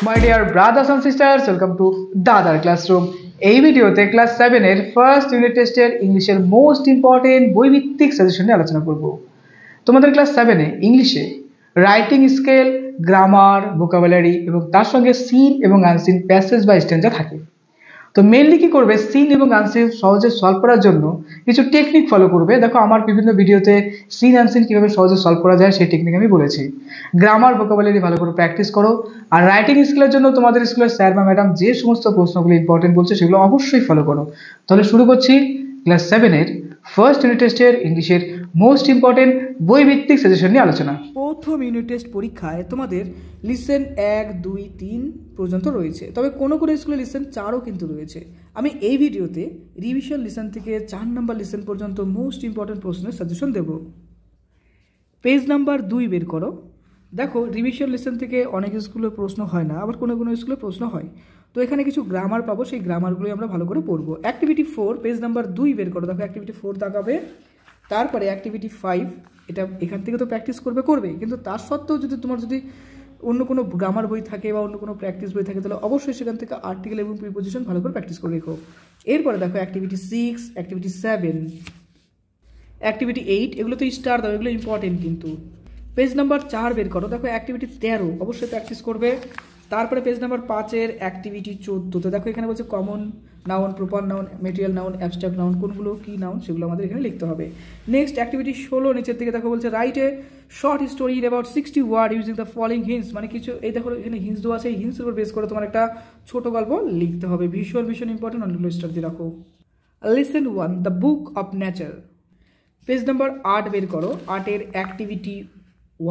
My dear brothers and sisters, welcome to Dadar Classroom. এই ভিডিওতে class 7 এর first unit টেস্টের ইংলিশের মোস্ট ইম্পর্টেন্ট বৈভিত্তিক সাজেশন নিয়ে আলোচনা করব। তোমাদের ক্লাস 7 এ ইংলিশে রাইটিং স্কেল, গ্রামার, ভোকাবুলারি এবং তার সঙ্গে সিন এবং আনসিন প্যাসেজ বা স্ট্যান্জা থাকে। তো মেইনলি কি করবে, সিন এবং আনসিন সহজে সলভ করার জন্য কিছু টেকনিক ফলো করবে। দেখো আমার বিভিন্ন ভিডিওতে সিন আনসিন কিভাবে সহজে সলভ করা যায় সেই টেকনিক আমি বলেছি। গ্রামার ভোকাবুলারি ভালো করে প্র্যাকটিস করো, আর রাইটিং স্কিলের জন্য তোমাদের স্কুলের স্যার বা ম্যাডাম যে সমস্ত প্রশ্নগুলো ইম্পর্টেন্ট বলছে সেগুলো অবশ্যই ফলো করো। তাহলে শুরু করছি ক্লাস 7 এর ফার্স্ট ইউনিট টেস্টের ইংলিশের মোস্ট ইম্পর্টেন্ট বইভিত্তিক সাজেশন নিয়ে আলোচনা। প্রথম ইউনিট টেস্ট পরীক্ষায় তোমাদের লিসেন 1, 2, 3 পর্যন্ত রয়েছে, তবে কোনো কোনো স্কুলে লিসেন 4ও কিন্তু রয়েছে। আমি এই ভিডিওতে রিভিশন লিসেন থেকে 4 নম্বর লিসেন পর্যন্ত মোস্ট ইম্পর্টেন্ট প্রশ্নের সাজেশন দেব। পেজ নাম্বার 2 বের করো। দেখো রিভিশন লিসেন থেকে অনেক স্কুলে প্রশ্ন হয় না, আবার কোনো কোনো স্কুলে প্রশ্ন হয়। তো এখানে কিছু গ্রামার পাবো, সেই গ্রামারগুলোই আমরা ভালো করে পড়বো। অ্যাক্টিভিটি 4 পেজ নাম্বার 2 বের করো। দেখো অ্যাক্টিভিটি 4 দেখাবে, তারপরে অ্যাক্টিভিটি 5 এটা এখান থেকে তো প্র্যাকটিস করবে, কিন্তু তার সত্ত্বেও যদি তোমার অন্য কোনো গ্রামার বই থাকে বা অন্য কোনো প্র্যাকটিস বই থাকে তাহলে অবশ্যই সেখান থেকে আর্টিকেল এবং প্রিপোজিশন ভালো করে প্র্যাকটিস করে রেখো। এরপরে দেখো অ্যাক্টিভিটি 6, অ্যাক্টিভিটি 7, অ্যাক্টিভিটি 8 এগুলো তো স্টার দাও, এগুলো ইম্পর্টেন্ট কিন্তু। পেজ নাম্বার 4 বের করো। দেখো অ্যাক্টিভিটি 13 অবশ্যই প্র্যাকটিস করবে। তারপরে পেজ নাম্বার 5 এর অ্যাক্টিভিটি 14 তো দেখো এখানে বলছে common noun, proper noun, material noun, abstract noun, কোনগুলো কি নাউন সেগুলো আমাদের এখানে লিখতে হবে। নেক্সট অ্যাক্টিভিটি 16 নিচের দিকে দেখো বলছে write a short story in about 60 word using the following hints, মানে কিছু এই দেখো এখানে হিন্টস দেওয়া আছে, এই হিন্টসের উপর বেস করে তোমার একটা ছোট গল্প লিখতে হবে। ভীষণ ইম্পর্টেন্ট, অনেকগুলো স্টার দিয়ে রাখো। Listen 1 the book of nature, page number 8 বের করো। 8 এর অ্যাক্টিভিটি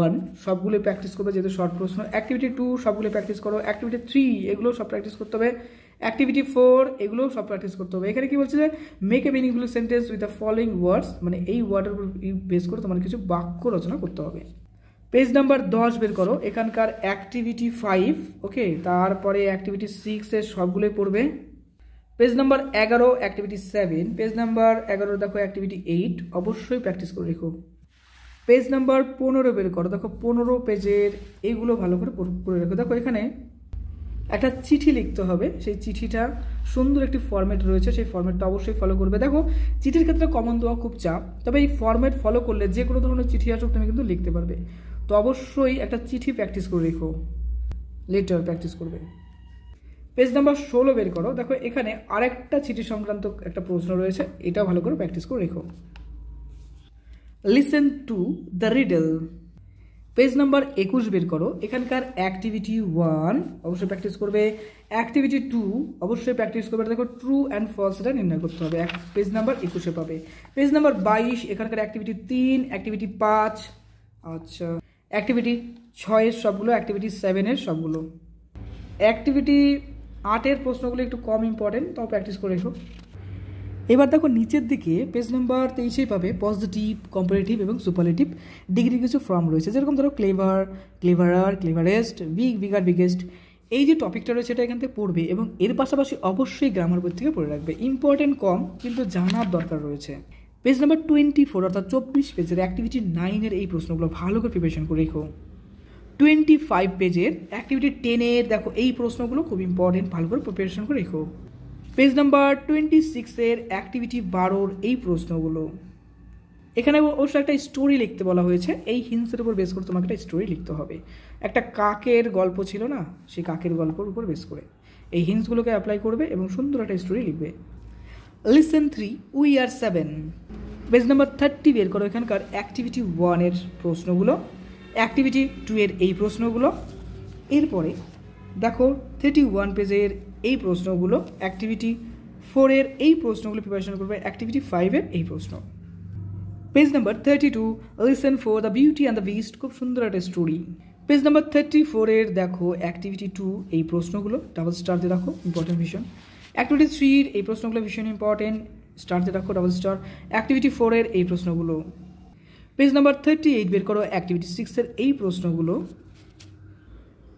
1 সবগুলো প্র্যাকটিস করবে যেহেতু শর্ট প্রশ্ন। অ্যাক্টিভিটি 2 সবগুলো প্র্যাকটিস করো। অ্যাক্টিভিটি 3 এগুলো সব প্র্যাকটিস করতে হবে। অ্যাক্টিভিটি 4 এগুলো সব প্র্যাকটিস করতে হবে। এখানে কি বলছে যে make a meaningful sentence with the following ওয়ার্ডস, মানে এই ওয়ার্ডের উপর বেস করে তোমার কিছু বাক্য রচনা করতে হবে। পেজ নাম্বার 10 বের করো। এখানকার অ্যাক্টিভিটি 5 ওকে, তারপরে অ্যাক্টিভিটি 6 এর সবগুলোই পড়বে। Page number 11 activity 7, page number 11 দেখো অ্যাক্টিভিটি 8 অবশ্যই প্র্যাকটিস করে রেখো। পেজ নাম্বার 15 বের করো। দেখো 15 পেজের এইগুলো ভালো করে পড়ে রেখো। দেখো এখানে একটা চিঠি লিখতে হবে, সেই চিঠিটা সুন্দর একটি ফরম্যাট রয়েছে, সেই ফরম্যাটটা অবশ্যই ফলো করবে। দেখো চিঠির ক্ষেত্রে কমন দেওয়া খুব চাপ, তবে এই ফরম্যাট ফলো করলে যে কোনো ধরনের চিঠি আসুক তুমি কিন্তু লিখতে পারবে। তো অবশ্যই একটা চিঠি প্র্যাকটিস করে রেখো, লেটার প্র্যাকটিস করবে। পেজ নাম্বার 16 বের করো। দেখো এখানে আরেকটা চিঠি সংক্রান্ত একটা প্রশ্ন রয়েছে, এটাও ভালো করে প্র্যাকটিস করে রেখো। Listen to the riddle, page number 21 বের করো। এখানকার অ্যাক্টিভিটি 1 অবশ্যই প্র্যাকটিস করবে। অ্যাক্টিভিটি 2 অবশ্যই প্র্যাকটিস করবে। দেখো ট্রু অ্যান্ড ফলস এটা নির্ণয় করতে হবে, পেজ নাম্বার 21 পাবে। পেজ নাম্বার 22 এখানকার অ্যাক্টিভিটি 3, অ্যাক্টিভিটি 5 আচ্ছা, অ্যাক্টিভিটি 6 এর সবগুলো, অ্যাক্টিভিটি 7 এর সবগুলো। অ্যাক্টিভিটি 8 এর প্রশ্নগুলো একটু কম ইম্পর্টেন্ট, তাও প্র্যাকটিস করে রেখো। এবার দেখো নিচের দিকে পেজ নাম্বার 23 পাবে পজিটিভ, কম্পারেটিভ এবং সুপারলেটিভ ডিগ্রি কিছু ফর্ম রয়েছে, যেরকম ধরো clever, cleverer, cleverest, big, bigger, biggest. এই যে টপিকটা রয়েছে এটা এখান থেকে পড়বে এবং এর পাশাপাশি অবশ্যই গ্রামার বই থেকে পড়ে রাখবে। ইম্পর্টেন্ট কম কিন্তু জানার দরকার রয়েছে। পেজ নাম্বার 24 অর্থাৎ 24 পেজের অ্যাক্টিভিটি 9 এর এই প্রশ্নগুলো ভালো করে প্রিপারেশন করে রেখো। 25 পেজের অ্যাক্টিভিটি 10 এর দেখো এই প্রশ্নগুলো খুব ইম্পর্টেন্ট, ভালো করে প্রিপারেশন করে রেখো। পেজ নাম্বার 26 এর অ্যাক্টিভিটি 12 এই প্রশ্নগুলো, এখানে অবশ্য একটা স্টোরি লিখতে বলা হয়েছে, এই হিন্টসের উপর বেস করে তোমাকে একটা স্টোরি লিখতে হবে। একটা কাকের গল্প ছিল না, সেই কাকের গল্পের উপর বেস করে এই হিন্টসগুলোকে অ্যাপ্লাই করবে এবং সুন্দর একটা স্টোরি লিখবে। Listen 3 we are 7, page number 30 বের করো। এখানকার অ্যাক্টিভিটি 1 এর প্রশ্নগুলো, অ্যাক্টিভিটি 2 এর এই প্রশ্নগুলো। এরপরে দেখো 31 পেজের এই প্রশ্নগুলো, অ্যাক্টিভিটি 4 এর এই প্রশ্নগুলো প্রিপারেশন করবে, অ্যাক্টিভিটি 5 এর এই প্রশ্ন। Page number 32 listen for the beauty and the beast, খুব সুন্দর একটা স্টোরি। পেজ নাম্বার 34 এর দেখো অ্যাক্টিভিটি 2 এই প্রশ্নগুলো ডাবল স্টার দিয়ে রাখো, ইম্পর্টেন্ট ভীষণ। অ্যাক্টিভিটি 3 এর এই প্রশ্নগুলো ভীষণ ইম্পর্টেন্ট, স্টার দিয়ে রাখো, ডাবল স্টার। অ্যাক্টিভিটি 4 এর এই প্রশ্নগুলো। পেজ নাম্বার 38 বের করো অ্যাক্টিভিটি 6 এর এই প্রশ্নগুলো।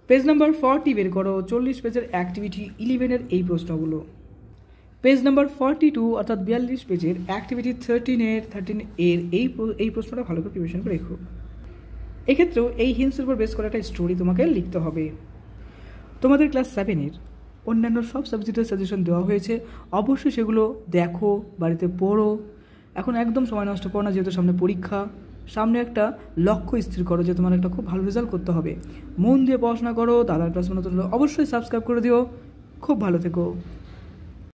পেজ নাম্বার 40 বের করো 40 পেজের অ্যাক্টিভিটি 11 এর এই প্রশ্নগুলো। পেজ নাম্বার 42 অর্থাৎ 42 পেজের অ্যাক্টিভিটি 13 এর এই প্রশ্নটা ভালো করে প্রিপারেশন করে রেখো। এক্ষেত্রেও এই হিন্টসের উপর বেস করে একটা স্টোরি তোমাকে লিখতে হবে। তোমাদের ক্লাস 7-এর অন্যান্য সব সাবজেক্টের সাজেশন দেওয়া হয়েছে, অবশ্যই সেগুলো দেখো, বাড়িতে পড়ো। এখন একদম সময় নষ্ট করো না, যেহেতু সামনে পরীক্ষা, সামনে একটা লক্ষ্য স্থির করো যে তোমার একটা খুব ভালো রেজাল্ট করতে হবে। মন দিয়ে পড়াশোনা করো। দাদার ক্লাস নতুন অবশ্যই সাবস্ক্রাইব করে দিও। খুব ভালো থেকো।